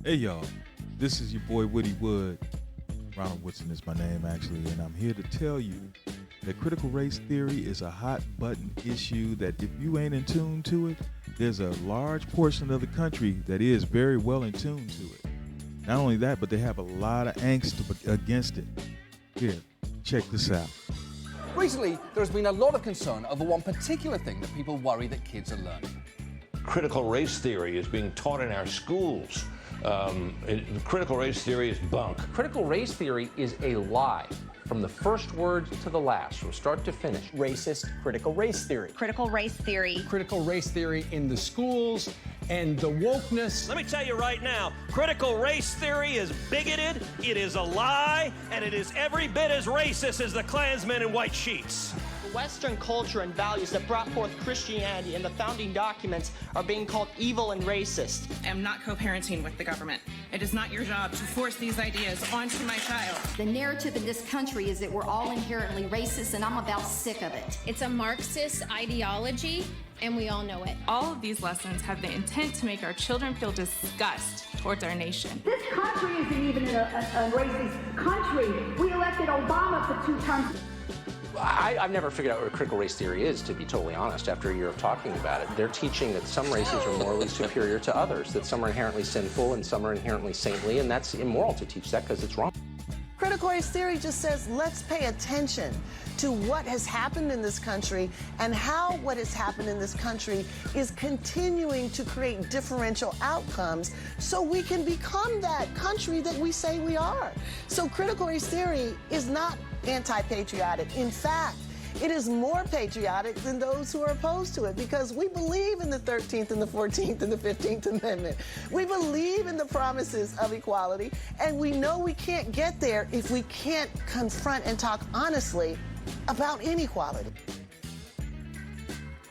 Hey y'all, this is your boy Woody Wood. Ronald Woodson is my name actually, and I'm here to tell you that critical race theory is a hot button issue that if you ain't in tune to it, there's a large portion of the country that is very well in tune to it. Not only that, but they have a lot of angst against it. Here, check this out. Recently, there has been a lot of concern over one particular thing that people worry that kids are learning. Critical race theory is being taught in our schools. Critical race theory is bunk. Critical race theory is a lie. From the first word to the last, from start to finish. Racist critical race theory. Critical race theory. Critical race theory in the schools and the wokeness. Let me tell you right now, critical race theory is bigoted, it is a lie, and it is every bit as racist as the Klansmen in white sheets. Western culture and values that brought forth Christianity and the founding documents are being called evil and racist. I am not co-parenting with the government. It is not your job to force these ideas onto my child. The narrative in this country is that we're all inherently racist, and I'm about sick of it. It's a Marxist ideology, and we all know it. All of these lessons have the intent to make our children feel disgust towards our nation. This country isn't even a racist country. We elected Obama for 2 terms. I've never figured out what critical race theory is, to be totally honest, after a year of talking about it. They're teaching that some races are morally superior to others, that some are inherently sinful and some are inherently saintly, and that's immoral to teach that because it's wrong. Critical race theory just says, let's pay attention to what has happened in this country and how what has happened in this country is continuing to create differential outcomes so we can become that country that we say we are. So critical race theory is not anti-patriotic. In fact, it is more patriotic than those who are opposed to it because we believe in the 13th and the 14th and the 15th Amendment. We believe in the promises of equality, and we know we can't get there if we can't confront and talk honestly about inequality.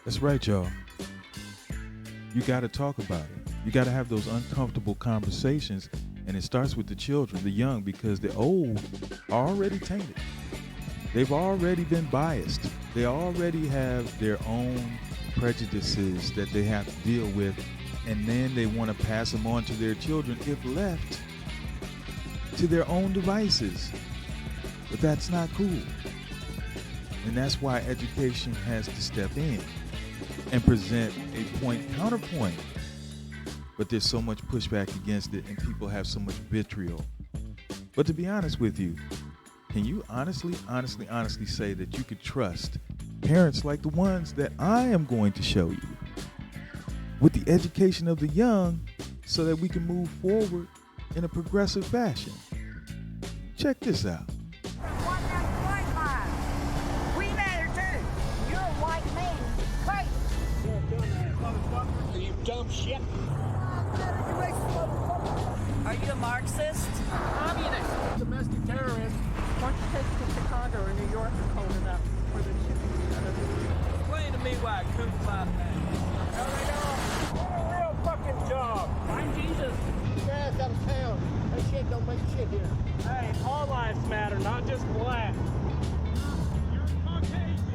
That's right, y'all. You got to talk about it. You got to have those uncomfortable conversations, and it starts with the children, the young, because the old are already tainted. They've already been biased. They already have their own prejudices that they have to deal with, and then they want to pass them on to their children if left to their own devices. But that's not cool. And that's why education has to step in and present a counterpoint. But there's so much pushback against it, and people have so much vitriol. But to be honest with you, can you honestly say that you could trust parents like the ones that I am going to show you with the education of the young so that we can move forward in a progressive fashion? Check this out. We matter too. You're a white man. Crazy. You dumb shit. Are you a Marxist? Communist. Domestic terrorist. Why don't you take it to Chicago or New York and hold it up for the Explain to me why Cruz lied A real fucking job. I'm Jesus. Get your ass out of town. That shit don't make shit here. Hey, all lives matter, not just black. You're Caucasian.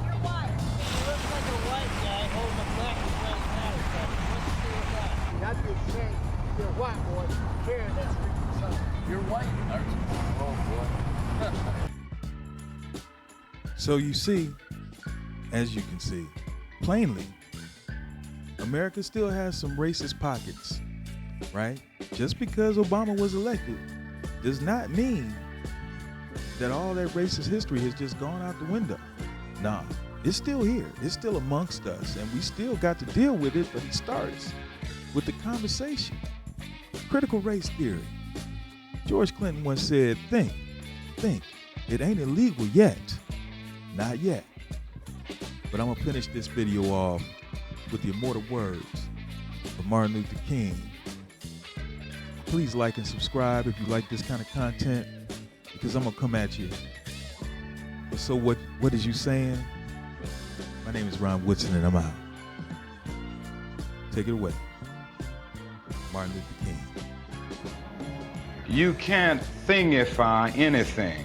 You're white. You look like a white guy holding a black lives matter sign. What's the deal with that? I'd be ashamed to be a white boy carrying that freaking sign. You're white, aren't you? Oh, boy. So you see, as you can see, plainly, America still has some racist pockets, right? Just because Obama was elected does not mean that all that racist history has just gone out the window. Nah, it's still here. It's still amongst us, and we still got to deal with it, but it starts with the conversation. Critical race theory. George Clinton once said, think. It ain't illegal yet. Not yet. But I'm going to finish this video off with the immortal words of Martin Luther King. Please like and subscribe if you like this kind of content, because I'm going to come at you. And so what is you saying? My name is Ron Woodson, and I'm out. Take it away. Martin Luther King. You can't thingify anything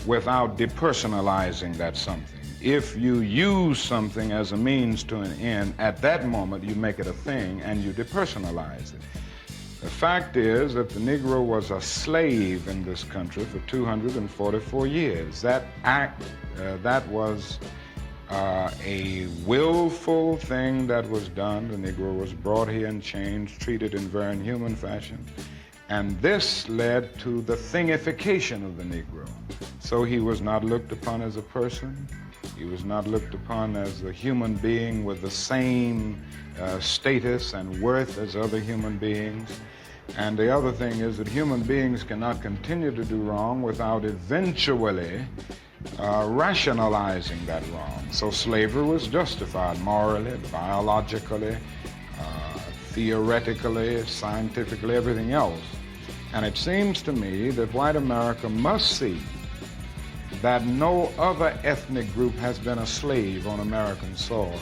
without depersonalizing that something. If you use something as a means to an end, at that moment you make it a thing and you depersonalize it. The fact is that the Negro was a slave in this country for 244 years. That was a willful thing that was done. The Negro was brought here and changed, treated in very inhuman fashion. And this led to the thingification of the Negro. So he was not looked upon as a person. He was not looked upon as a human being with the same status and worth as other human beings. And the other thing is that human beings cannot continue to do wrong without eventually rationalizing that wrong. So slavery was justified morally, biologically, theoretically, scientifically, everything else. And it seems to me that white America must see that no other ethnic group has been a slave on American soil.